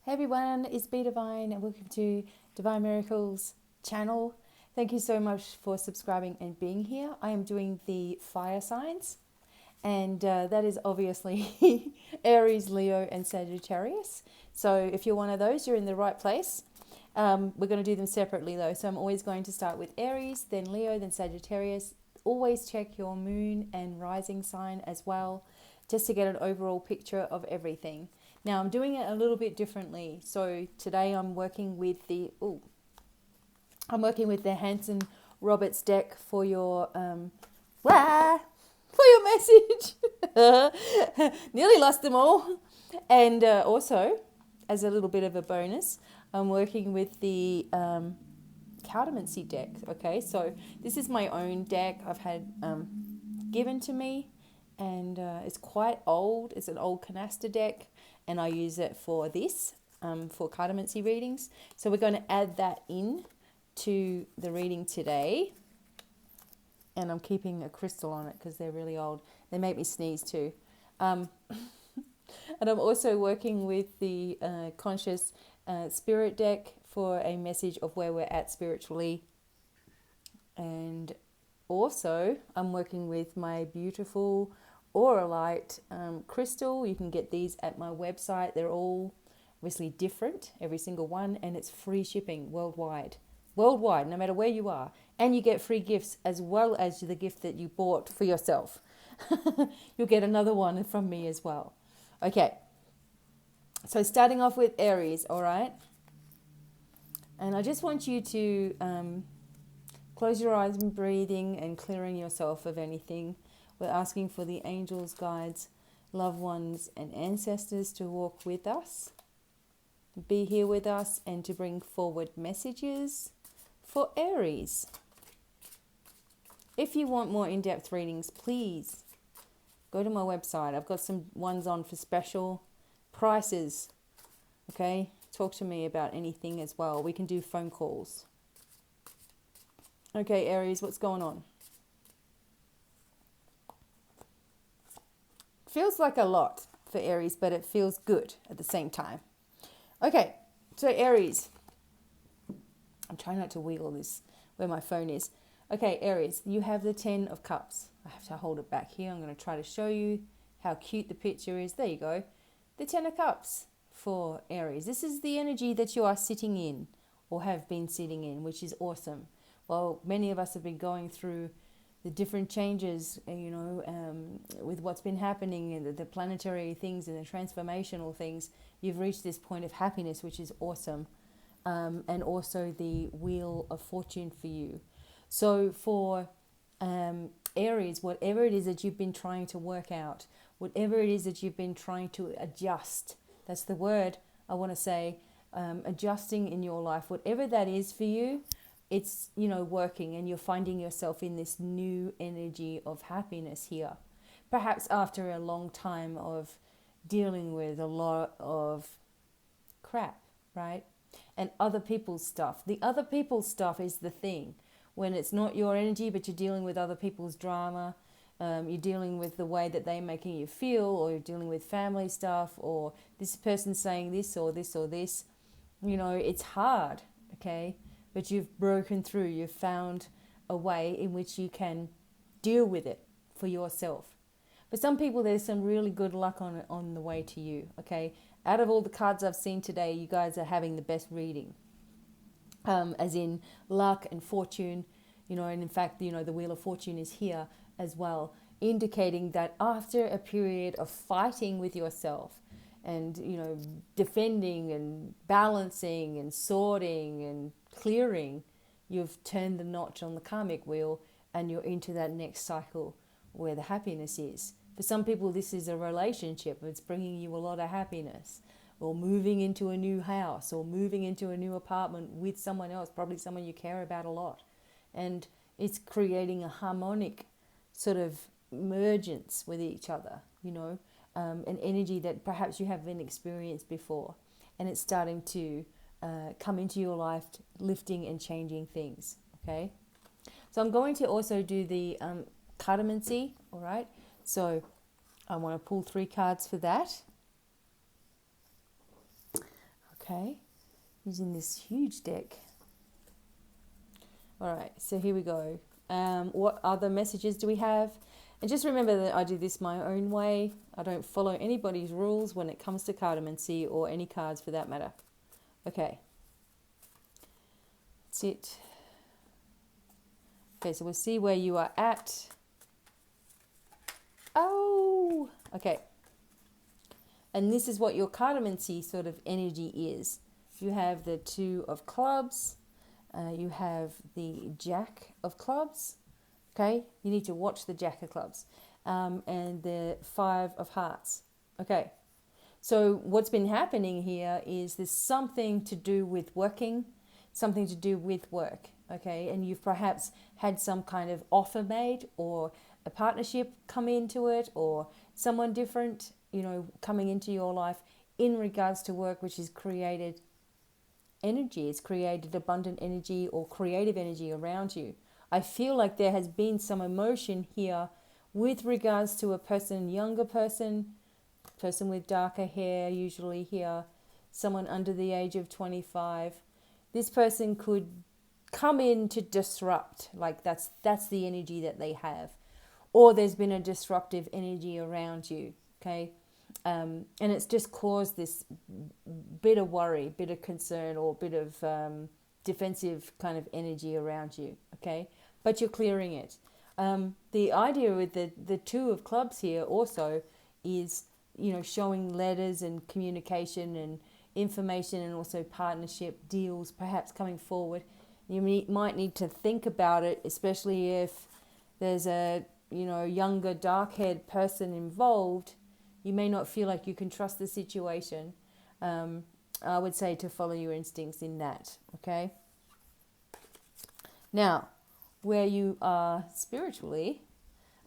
Hey everyone, it's Devine and welcome to Divine Miracles channel. Thank you so much for subscribing and being here. I am doing the fire signs and that is obviously Aries, Leo and Sagittarius. So if you're one of those, you're in the right place. We're going to do them separately though. So I'm always going to start with Aries, then Leo, then Sagittarius. Always check your moon and rising sign as well, just to get an overall picture of everything. Now I'm doing it a little bit differently. So today I'm working with the Hanson Roberts deck for your message. Nearly lost them all. And also, as a little bit of a bonus, I'm working with the Cardamomcy deck. Okay, so this is my own deck I've had given to me, and it's quite old. It's an old canister deck, and I use it for this, for Cardamomcy readings. So we're going to add that in to the reading today. And I'm keeping a crystal on it because they're really old. They make me sneeze too. And I'm also working with the Conscious Spirit deck for a message of where we're at spiritually. And also I'm working with my beautiful Auralite crystal. You can get these at my website. They're all obviously different, every single one, and it's free shipping worldwide, no matter where you are. And you get free gifts as well as the gift that you bought for yourself. You'll get another one from me as well. Okay, so starting off with Aries, all right? And I just want you to close your eyes and breathing and clearing yourself of anything. We're asking for the angels, guides, loved ones, and ancestors to walk with us, be here with us, and to bring forward messages for Aries. If you want more in-depth readings, please go to my website. I've got some ones on for special prices. Okay, talk to me about anything as well. We can do phone calls. Okay, Aries, what's going on? Feels like a lot for Aries, but it feels good at the same time. Okay, so Aries. I'm trying not to wiggle this where my phone is. Okay, Aries, you have the 10 of Cups. I have to hold it back here. I'm going to try to show you how cute the picture is. There you go. The 10 of Cups for Aries. This is the energy that you are sitting in or have been sitting in, which is awesome. Well, many of us have been going through the different changes, with what's been happening and the planetary things and the transformational things. You've reached this point of happiness, which is awesome. And also the Wheel of Fortune for you. So for Aries, whatever it is that you've been trying to work out, whatever it is that you've been trying to adjust, that's the word I want to say, adjusting in your life, whatever that is for you, it's, working, and you're finding yourself in this new energy of happiness here. Perhaps after a long time of dealing with a lot of crap, right? And other people's stuff. The other people's stuff is the thing. When it's not your energy, but you're dealing with other people's drama, you're dealing with the way that they're making you feel, or you're dealing with family stuff, or this person saying this or this or this. It's hard, okay? But you've broken through. You've found a way in which you can deal with it for yourself. For some people, there's some really good luck on the way to you, okay? Out of all the cards I've seen today, you guys are having the best reading. As in luck and fortune, and in fact, the Wheel of Fortune is here as well, indicating that after a period of fighting with yourself and, defending and balancing and sorting and clearing, you've turned the notch on the karmic wheel and you're into that next cycle where the happiness is. For some people, this is a relationship. It's bringing you a lot of happiness, or moving into a new house, or moving into a new apartment with someone else, probably someone you care about a lot. And it's creating a harmonic sort of emergence with each other, an energy that perhaps you haven't experienced before. And it's starting to come into your life, lifting and changing things, okay? So I'm going to also do the Cardamomcy, all right? So I want to pull 3 cards for that. Okay, using this huge deck. All right, so here we go. What other messages do we have? And just remember that I do this my own way. I don't follow anybody's rules when it comes to cartomancy or any cards for that matter. Okay. That's it. Okay, so we'll see where you are at. Oh, okay. And this is what your cartomancy sort of energy is. You have the 2 of clubs. You have the Jack of clubs. Okay, you need to watch the Jack of clubs. And the 5 of hearts. Okay, so what's been happening here is there's something to do with working, something to do with work. Okay, and you've perhaps had some kind of offer made, or a partnership come into it, or someone different, coming into your life in regards to work, which has created energy. It's created abundant energy or creative energy around you. I feel like there has been some emotion here with regards to a person, younger person with darker hair, usually here, someone under the age of 25. This person could come in to disrupt, like that's the energy that they have. Or there's been a disruptive energy around you, okay? And it's just caused this bit of worry, bit of concern, or bit of defensive kind of energy around you, okay? But you're clearing it. The idea with the 2 of clubs here also is, showing letters and communication and information, and also partnership deals perhaps coming forward. You might need to think about it, especially if there's a younger dark-haired person involved. You may not feel like you can trust the situation. I would say to follow your instincts in that, okay? Now, where you are spiritually,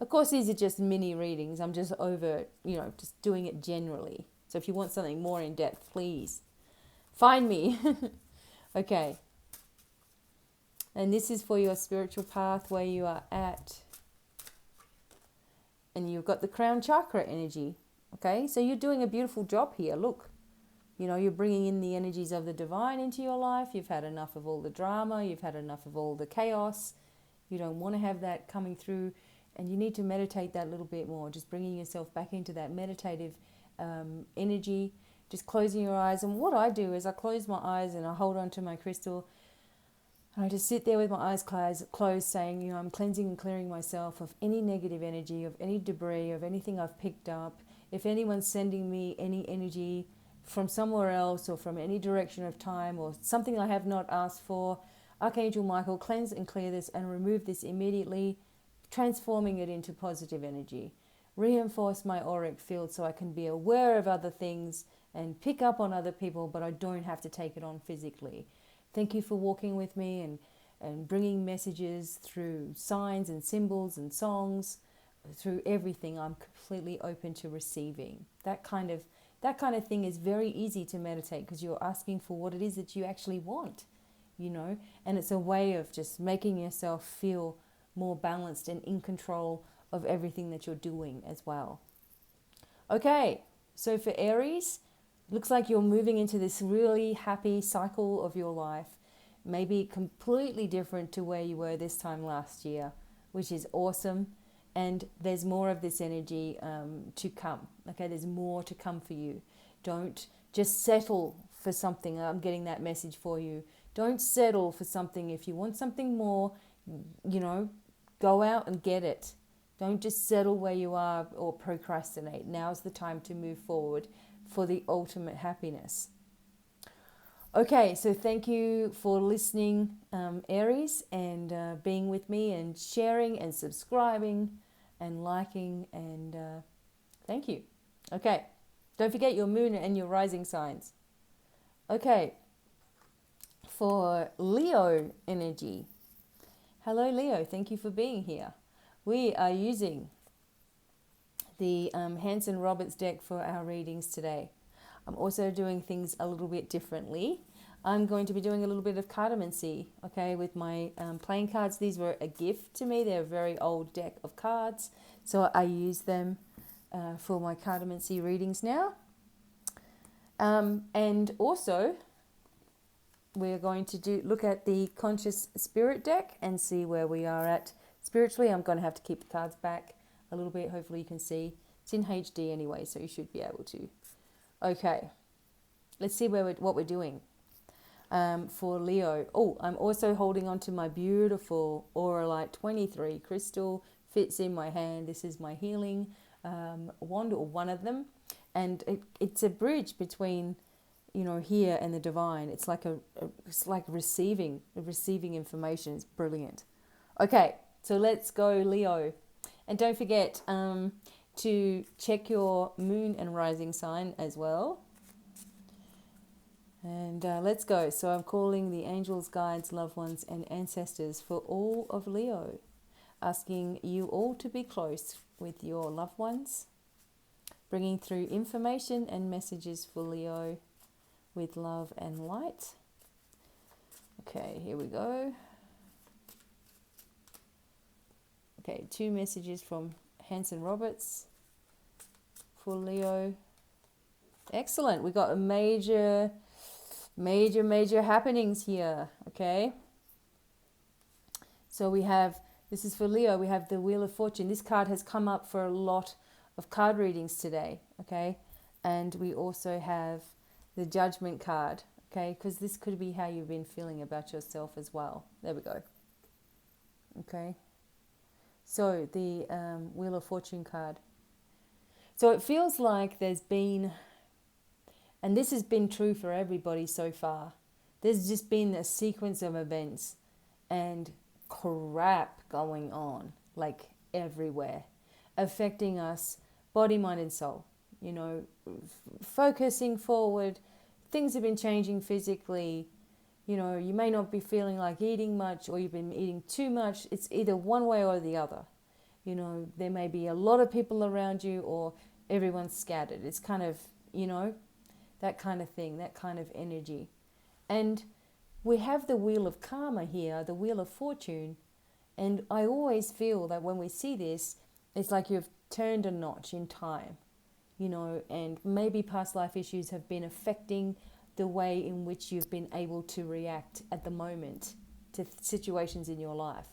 of course, these are just mini readings. I'm just just doing it generally. So if you want something more in depth, please find me. Okay. And this is for your spiritual path, where you are at. And you've got the crown chakra energy. Okay, so you're doing a beautiful job here. Look, you're bringing in the energies of the divine into your life. You've had enough of all the drama. You've had enough of all the chaos. You don't want to have that coming through. And you need to meditate that a little bit more. Just bringing yourself back into that meditative energy. Just closing your eyes. And what I do is I close my eyes and I hold on to my crystal. And I just sit there with my eyes closed saying, I'm cleansing and clearing myself of any negative energy, of any debris, of anything I've picked up. If anyone's sending me any energy from somewhere else or from any direction of time or something I have not asked for, Archangel Michael, cleanse and clear this and remove this immediately, transforming it into positive energy. Reinforce my auric field so I can be aware of other things and pick up on other people, but I don't have to take it on physically. Thank you for walking with me and bringing messages through signs and symbols and songs, through everything. I'm completely open to receiving. That kind of thing is very easy to meditate, because you're asking for what it is that you actually want, and it's a way of just making yourself feel more balanced and in control of everything that you're doing as well. Okay, so for Aries, looks like you're moving into this really happy cycle of your life, maybe completely different to where you were this time last year, which is awesome. And there's more of this energy to come. Okay, there's more to come for you. Don't just settle for something. I'm getting that message for you. Don't settle for something. If you want something more, go out and get it. Don't just settle where you are or procrastinate. Now's the time to move forward for the ultimate happiness. Okay, so thank you for listening, Aries, and being with me and sharing and subscribing and liking, and thank you. Okay, don't forget your moon and your rising signs. Okay, for Leo energy. Hello, Leo. Thank you for being here. We are using the Hanson Roberts deck for our readings today. I'm also doing things a little bit differently. I'm going to be doing a little bit of cartomancy, okay, with my playing cards. These were a gift to me. They're a very old deck of cards, so I use them for my cartomancy readings now. And also, we're going to look at the conscious spirit deck and see where we are at spiritually. I'm going to have to keep the cards back a little bit. Hopefully you can see. It's in HD anyway, so you should be able to. Okay, let's see what we're doing. For Leo. Oh, I'm also holding on to my beautiful Auralite 23 crystal. Fits in my hand. This is my healing wand, or one of them. And it's a bridge between, here and the divine. It's like it's like receiving information. It's brilliant. Okay, so let's go, Leo. And don't forget to check your moon and rising sign as well. And let's go. So I'm calling the angels, guides, loved ones, and ancestors for all of Leo, asking you all to be close with your loved ones, bringing through information and messages for Leo with love and light. Okay, here we go. Okay, 2 messages from Hanson Roberts for Leo. Excellent. We got a major happenings here. Okay. So we have, this is for Leo, we have the Wheel of Fortune. This card has come up for a lot of card readings today. Okay. And we also have the Judgment card. Okay. Because this could be how you've been feeling about yourself as well. There we go. Okay. So the Wheel of Fortune card. So it feels like there's been, and this has been true for everybody so far, there's just been a sequence of events and crap going on, like everywhere, affecting us, body, mind, and soul. Focusing forward, things have been changing physically. You may not be feeling like eating much, or you've been eating too much. It's either one way or the other. There may be a lot of people around you, or everyone's scattered. It's kind of, that kind of thing, that kind of energy. And we have the Wheel of Karma here, the Wheel of Fortune. And I always feel that when we see this, it's like you've turned a notch in time, and maybe past life issues have been affecting the way in which you've been able to react at the moment to situations in your life.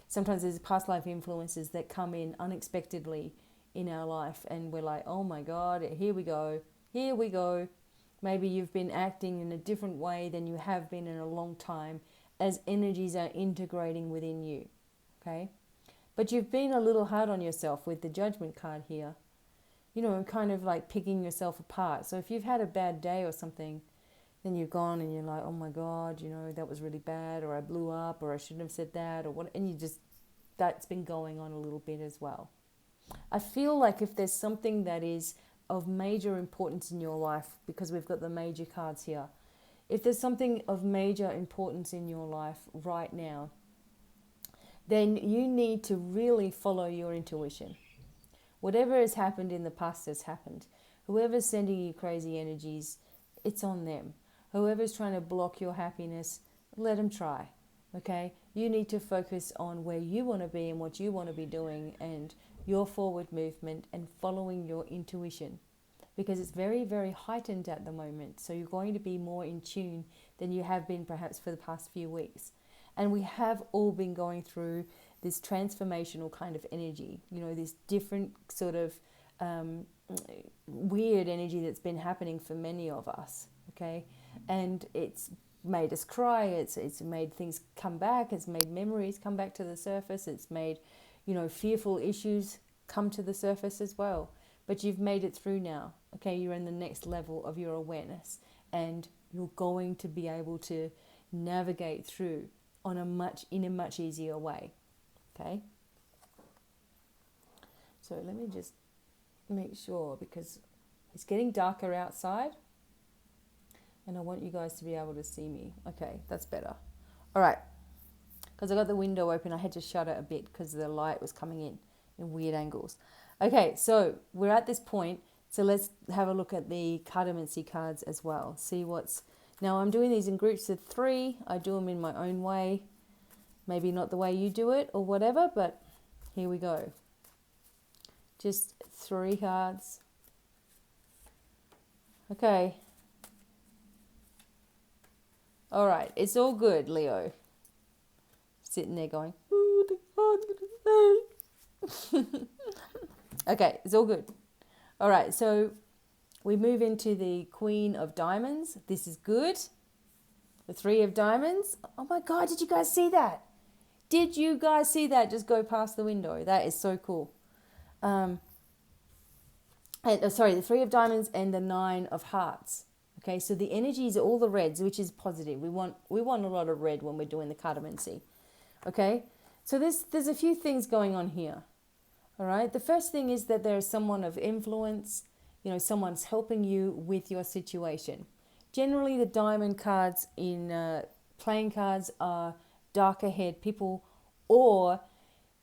Sometimes there's past life influences that come in unexpectedly in our life, and we're like, oh my God, here we go. Maybe you've been acting in a different way than you have been in a long time as energies are integrating within you, okay? But you've been a little hard on yourself with the Judgment card here, kind of like picking yourself apart. So if you've had a bad day or something, then you've gone and you're like, oh my God, that was really bad, or I blew up, or I shouldn't have said that, or what, and that's been going on a little bit as well. I feel like if there's something that is of major importance in your life, because we've got the major cards here, if there's something of major importance in your life right now, then you need to really follow your intuition. Whatever has happened in the past has happened. Whoever's sending you crazy energies, it's on them. Whoever's trying to block your happiness, let them try, okay? You need to focus on where you want to be and what you want to be doing, and your forward movement, and following your intuition, because it's very, very heightened at the moment. So you're going to be more in tune than you have been perhaps for the past few weeks. And we have all been going through this transformational kind of energy, this different sort of weird energy that's been happening for many of us, okay? And it's made us cry, it's made things come back, it's made memories come back to the surface, it's made, fearful issues come to the surface as well. But you've made it through now, okay? You're in the next level of your awareness, and you're going to be able to navigate through in a much easier way, okay? So let me just make sure, because it's getting darker outside, and I want you guys to be able to see me. Okay, that's better. All right, because I got the window open, I had to shut it a bit because the light was coming in weird angles. Okay, so we're at this point, so let's have a look at the cardamancy cards as well. See what's... Now, I'm doing these in groups of 3. I do them in my own way. Maybe not the way you do it or whatever, but here we go. Just 3 cards. Okay. All right, it's all good, Leo. Sitting there going, "Oh, the God's gonna say." Okay, it's all good. All right, so we move into the Queen of Diamonds. This is good. The Three of Diamonds. Oh my God, did you guys see that? Did you guys see that just go past the window? That is so cool. The Three of Diamonds and the Nine of Hearts. Okay, so the energies are all the reds, which is positive. We want a lot of red when we're doing the cartomancy. Okay, so there's a few things going on here. All right, the first thing is that there is someone of influence. You know, someone's helping you with your situation. Generally, the diamond cards in playing cards are darker haired people, or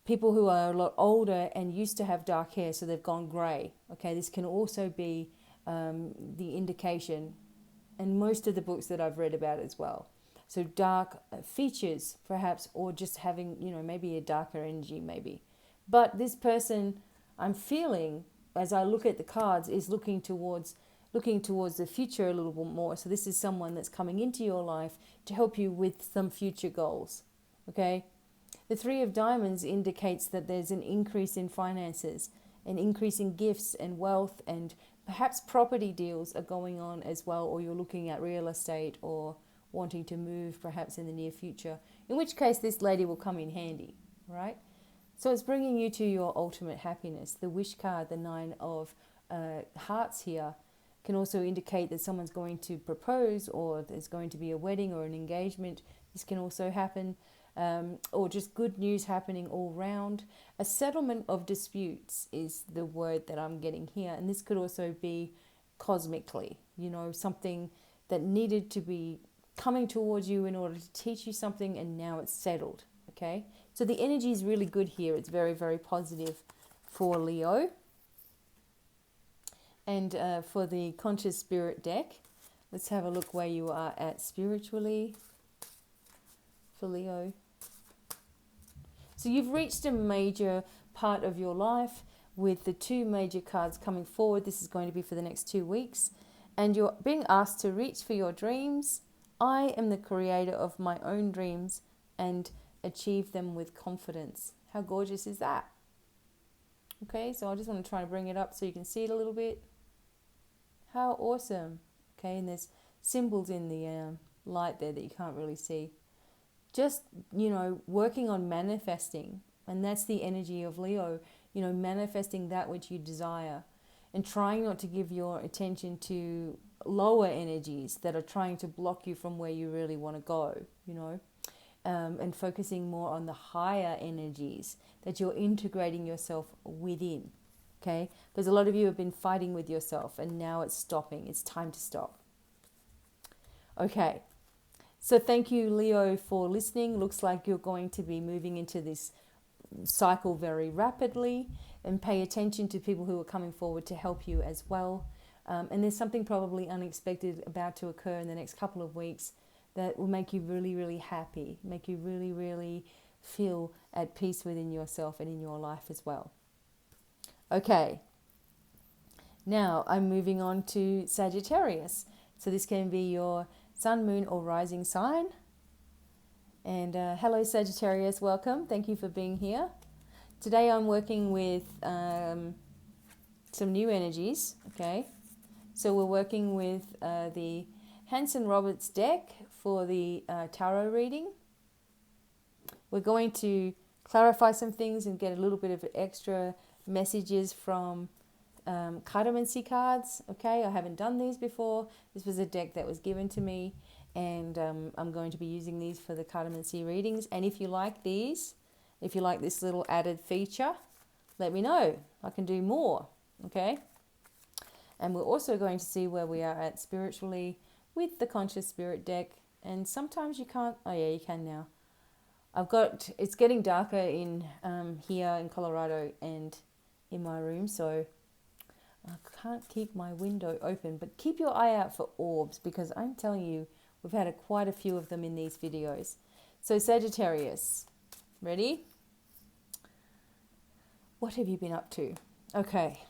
people who are a lot older and used to have dark hair, so they've gone grey. Okay, this can also be the indication, and most of the books that I've read about as well. So dark features, perhaps, or just having, maybe a darker energy, maybe. But this person, I'm feeling, as I look at the cards, is looking towards the future a little bit more. So this is someone that's coming into your life to help you with some future goals. Okay? The Three of Diamonds indicates that there's an increase in finances, an increase in gifts and wealth, and perhaps property deals are going on as well, or you're looking at real estate or wanting to move perhaps in the near future, in which case this lady will come in handy, right? So it's bringing you to your ultimate happiness. The wish card, the Nine of Hearts here, can also indicate that someone's going to propose, or there's going to be a wedding or an engagement. This can also happen, or just good news happening all round. A settlement of disputes is the word that I'm getting here, and this could also be cosmically, something that needed to be coming towards you in order to teach you something, and now it's settled. Okay, so the energy is really good here. It's very, very positive for Leo. And for the Conscious Spirit deck, let's have a look where you are at spiritually for Leo. So you've reached a major part of your life with the two major cards coming forward. This is going to be for the next 2 weeks. And you're being asked to reach for your dreams. I am the creator of my own dreams and achieve them with confidence. How gorgeous is that? Okay, so I just want to try to bring it up so you can see it a little bit. How awesome. Okay, and there's symbols in the light there that you can't really see. Just, working on manifesting. And that's the energy of Leo, manifesting that which you desire. And trying not to give your attention to lower energies that are trying to block you from where you really want to go, and focusing more on the higher energies that you're integrating yourself within. Okay, because a lot of you have been fighting with yourself, and now it's stopping. It's time to stop. Okay, so thank you, Leo, for listening. Looks like you're going to be moving into this cycle very rapidly, and pay attention to people who are coming forward to help you as well. And there's something probably unexpected about to occur in the next couple of weeks that will make you really, really happy, make you really, really feel at peace within yourself and in your life as well. Okay, now I'm moving on to Sagittarius. So this can be your sun, moon, or rising sign. And hello, Sagittarius, welcome. Thank you for being here. Today I'm working with some new energies, okay? So we're working with the Hanson Roberts deck for the tarot reading. We're going to clarify some things and get a little bit of extra messages from cartomancy cards. Okay, I haven't done these before. This was a deck that was given to me, and I'm going to be using these for the cartomancy readings. And if you like these, if you like this little added feature, let me know. I can do more. Okay, and we're also going to see where we are at spiritually with the Conscious Spirit deck. And sometimes you can't. Oh yeah, you can now. It's getting darker in here in Colorado and in my room, so I can't keep my window open, but keep your eye out for orbs, because I'm telling you, we've had quite a few of them in these videos. So Sagittarius, ready? What have you been up to? Okay.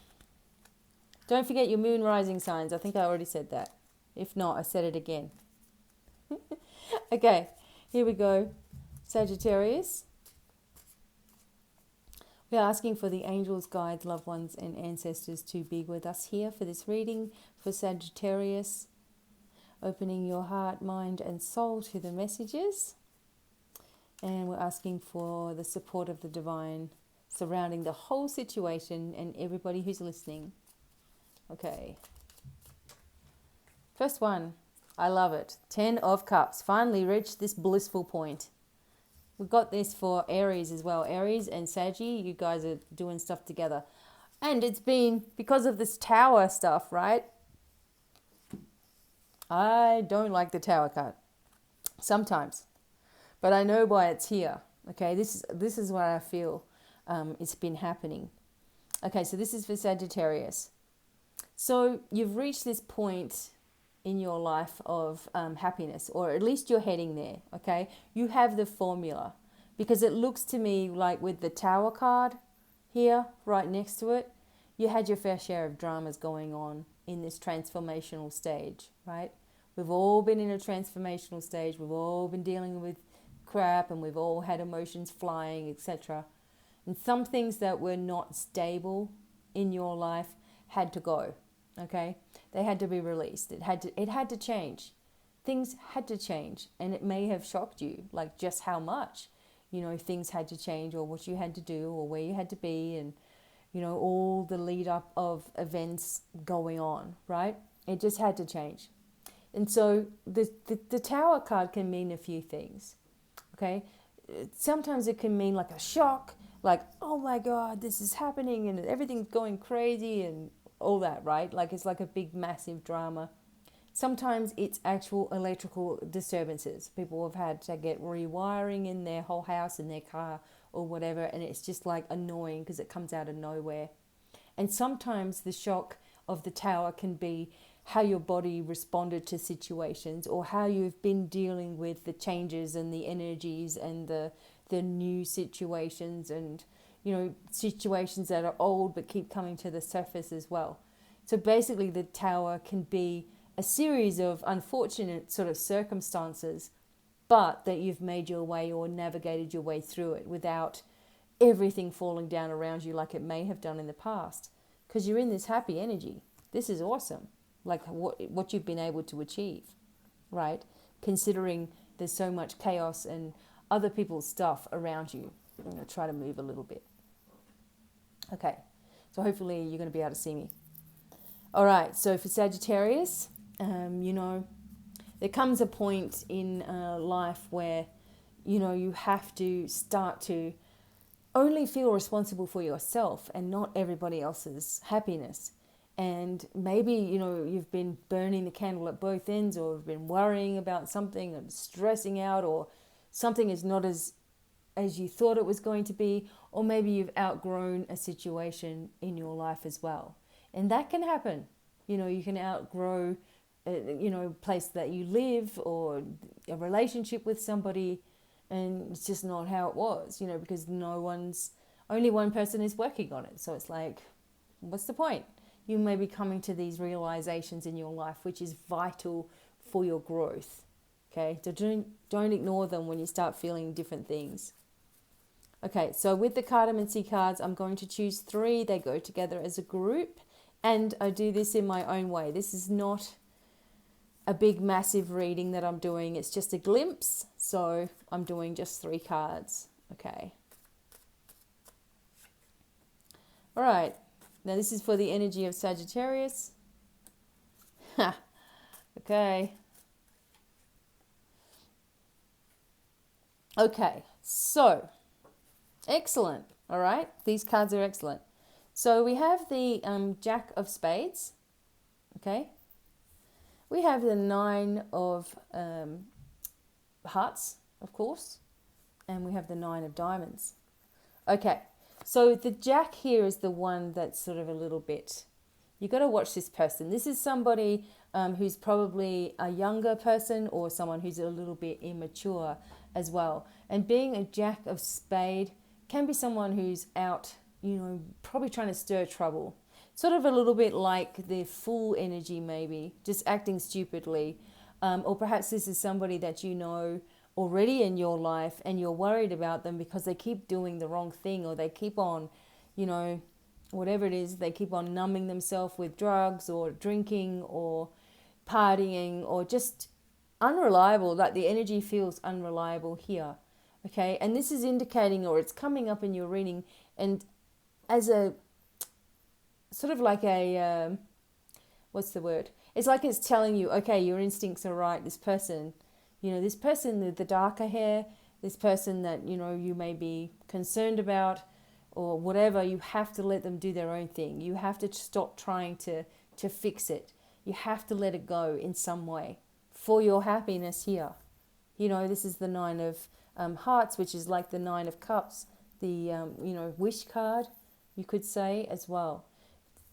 Don't forget your moon rising signs. I think I already said that. If not, I said it again. Okay, here we go. Sagittarius. We are asking for the angels, guides, loved ones, and ancestors to be with us here for this reading for Sagittarius. Opening your heart, mind, and soul to the messages. And we're asking for the support of the divine surrounding the whole situation and everybody who's listening. Okay. First one. I love it. 10 of Cups. Finally reached this blissful point. We got this for Aries as well. Aries and Saggy, you guys are doing stuff together. And it's been because of this tower stuff, right? I don't like the tower card. Sometimes. But I know why it's here. Okay, this is what I feel it's been happening. Okay, so this is for Sagittarius. So you've reached this point in your life of happiness, or at least you're heading there, okay? You have the formula, because it looks to me like with the Tower card here, right next to it, you had your fair share of dramas going on in this transformational stage, right? We've all been in a transformational stage. We've all been dealing with crap, and we've all had emotions flying, etc. And some things that were not stable in your life had to go. Okay, they had to be released. It had to change. Things had to change, and it may have shocked you, like just how much, things had to change, or what you had to do, or where you had to be, and all the lead up of events going on. Right? It just had to change, and so the Tower card can mean a few things. Okay, sometimes it can mean like a shock, like, oh my God, this is happening, and everything's going crazy, and all that, right? Like it's like a big, massive drama. Sometimes it's actual electrical disturbances. People have had to get rewiring in their whole house, in their car, or whatever, and it's just like annoying because it comes out of nowhere. And sometimes the shock of the Tower can be how your body responded to situations, or how you've been dealing with the changes and the energies and the new situations, and situations that are old but keep coming to the surface as well. So basically the Tower can be a series of unfortunate sort of circumstances, but that you've made your way or navigated your way through it without everything falling down around you like it may have done in the past, because you're in this happy energy. This is awesome, like what you've been able to achieve, right? Considering there's so much chaos and other people's stuff around you. I'm going to try to move a little bit. Okay, so hopefully you're going to be able to see me. All right, so for Sagittarius, there comes a point in life where, you have to start to only feel responsible for yourself and not everybody else's happiness. And maybe, you've been burning the candle at both ends, or have been worrying about something and stressing out, or something is not as you thought it was going to be, or maybe you've outgrown a situation in your life as well. And that can happen. You can outgrow, place that you live, or a relationship with somebody, and it's just not how it was, because only one person is working on it. So it's like, what's the point? You may be coming to these realizations in your life, which is vital for your growth. Okay, so don't ignore them when you start feeling different things. Okay, so with the cardamancy cards, I'm going to choose 3. They go together as a group, and I do this in my own way. This is not a big, massive reading that I'm doing. It's just a glimpse, so I'm doing just 3 cards. Okay. All right, now this is for the energy of Sagittarius. Okay. Okay, so excellent. All right, these cards are excellent. So we have the Jack of Spades. Okay. We have the 9 of Hearts, of course, and we have the 9 of Diamonds. Okay, so the Jack here is the one that's sort of a little bit, you got to watch this person. This is somebody who's probably a younger person, or someone who's a little bit immature as well. And being a Jack of Spade can be someone who's out, probably trying to stir trouble. Sort of a little bit like the Fool energy, maybe, just acting stupidly, Or perhaps this is somebody that you know already in your life and you're worried about them because they keep doing the wrong thing, or they keep on, you know, whatever it is, they keep on numbing themselves with drugs or drinking or partying or just unreliable, like the energy feels unreliable here. Okay, and this is indicating, or it's coming up in your reading, and as a sort of like a what's the word? It's like it's telling you, okay, your instincts are right. This person, this person with the darker hair, this person that, you may be concerned about or whatever, you have to let them do their own thing. You have to stop trying to fix it. You have to let it go in some way for your happiness here. This is the Nine of Hearts, which is like the Nine of Cups, the, wish card, you could say as well.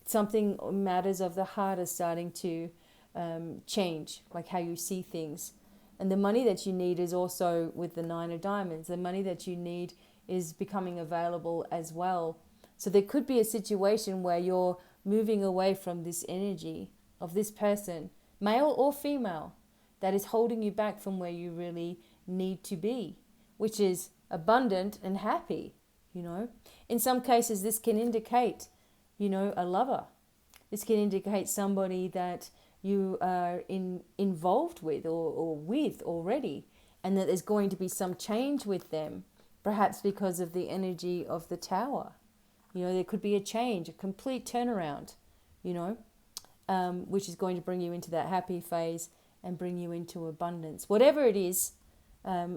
Something, matters of the heart, are starting to change, like how you see things. And the money that you need is also with the Nine of Diamonds. The money that you need is becoming available as well. So there could be a situation where you're moving away from this energy of this person, male or female, that is holding you back from where you really need to be, which is abundant and happy. In some cases, this can indicate a lover. This can indicate somebody that you are involved with or with already, and that there's going to be some change with them, perhaps because of the energy of the Tower. There could be a change, a complete turnaround, which is going to bring you into that happy phase and bring you into abundance. Whatever it is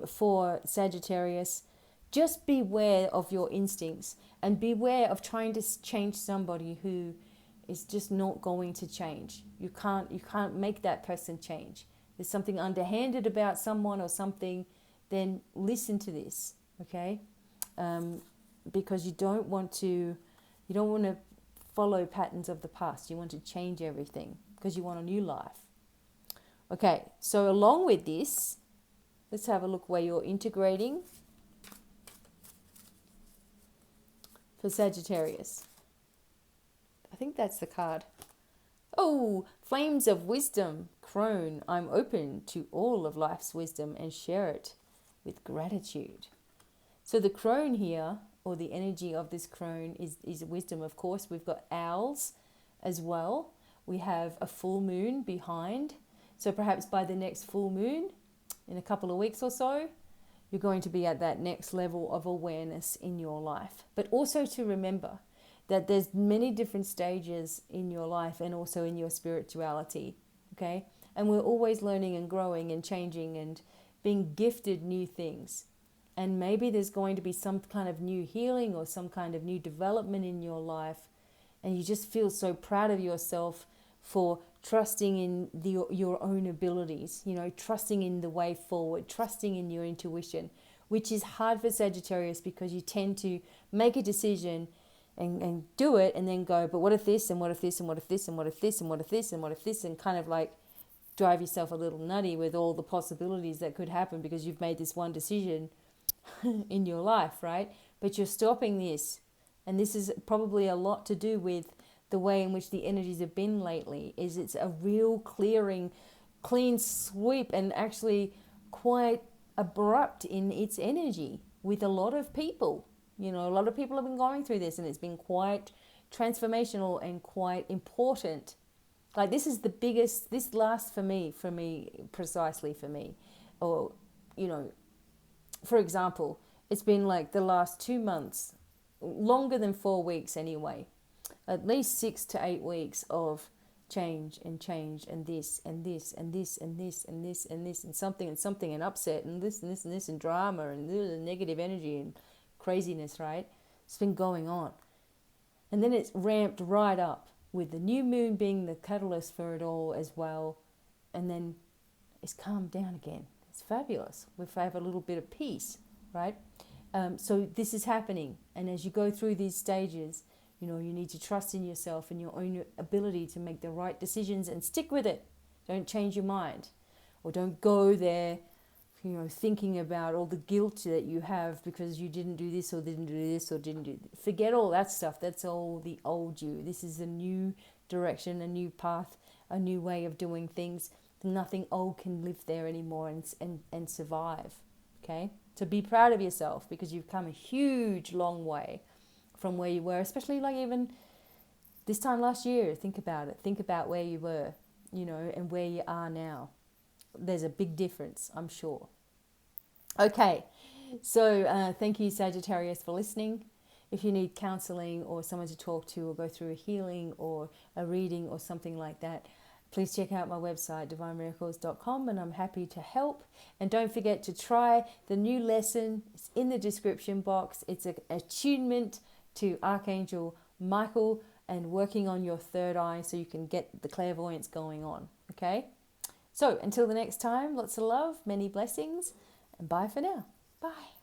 for Sagittarius, just beware of your instincts and beware of trying to change somebody who is just not going to change. You can't make that person change. There's something underhanded about someone or something, then listen to this, okay? Because you don't want to follow patterns of the past. You want to change everything because you want a new life. Okay, so along with this, let's have a look where you're integrating for Sagittarius. I think that's the card. Oh, Flames of Wisdom, Crone. I'm open to all of life's wisdom and share it with gratitude. So the crone here, or the energy of this crone, is wisdom, of course. We've got owls as well. We have a full moon behind. So perhaps by the next full moon, in a couple of weeks or so, you're going to be at that next level of awareness in your life. But also to remember that there's many different stages in your life and also in your spirituality, okay? And we're always learning and growing and changing and being gifted new things. And maybe there's going to be some kind of new healing or some kind of new development in your life, and you just feel so proud of yourself for trusting in your own abilities, trusting in the way forward, trusting in your intuition, which is hard for Sagittarius because you tend to make a decision and do it and then go, but what if this, and what if this, and what if this, and what if this, and what if this, and what if this, and kind of like drive yourself a little nutty with all the possibilities that could happen because you've made this one decision in your life, right? But you're stopping this, and this is probably a lot to do with the way in which the energies have been lately. Is it's a real clean sweep, and actually quite abrupt in its energy with a lot of people. A lot of people have been going through this, and it's been quite transformational and quite important. Like this is the biggest, this last precisely for me, or, for example, it's been like the last 2 months, longer than 4 weeks anyway, at least 6 to 8 weeks of change and this and this and this and this and this and this and something and upset and this and this and this and drama and negative energy and craziness, right? It's been going on. And then it's ramped right up with the new moon being the catalyst for it all as well. And then it's calmed down again. It's fabulous. We have a little bit of peace, right? So this is happening. And as you go through these stages, you need to trust in yourself and your own ability to make the right decisions and stick with it. Don't change your mind, or don't go there, thinking about all the guilt that you have because you didn't do this or didn't do this or didn't do. Forget all that stuff. That's all the old you. This is a new direction, a new path, a new way of doing things. Nothing old can live there anymore and survive. Okay? So be proud of yourself, because you've come a huge long way from where you were, especially like even this time last year. Think about it. Think about where you were, and where you are now. There's a big difference, I'm sure. Okay, so thank you, Sagittarius, for listening. If you need counseling or someone to talk to or go through a healing or a reading or something like that, please check out my website, devinemiracles.com, and I'm happy to help. And don't forget to try the new lesson. It's in the description box. It's an attunement to Archangel Michael and working on your third eye so you can get the clairvoyance going on. Okay? So until the next time, lots of love, many blessings, and bye for now. Bye.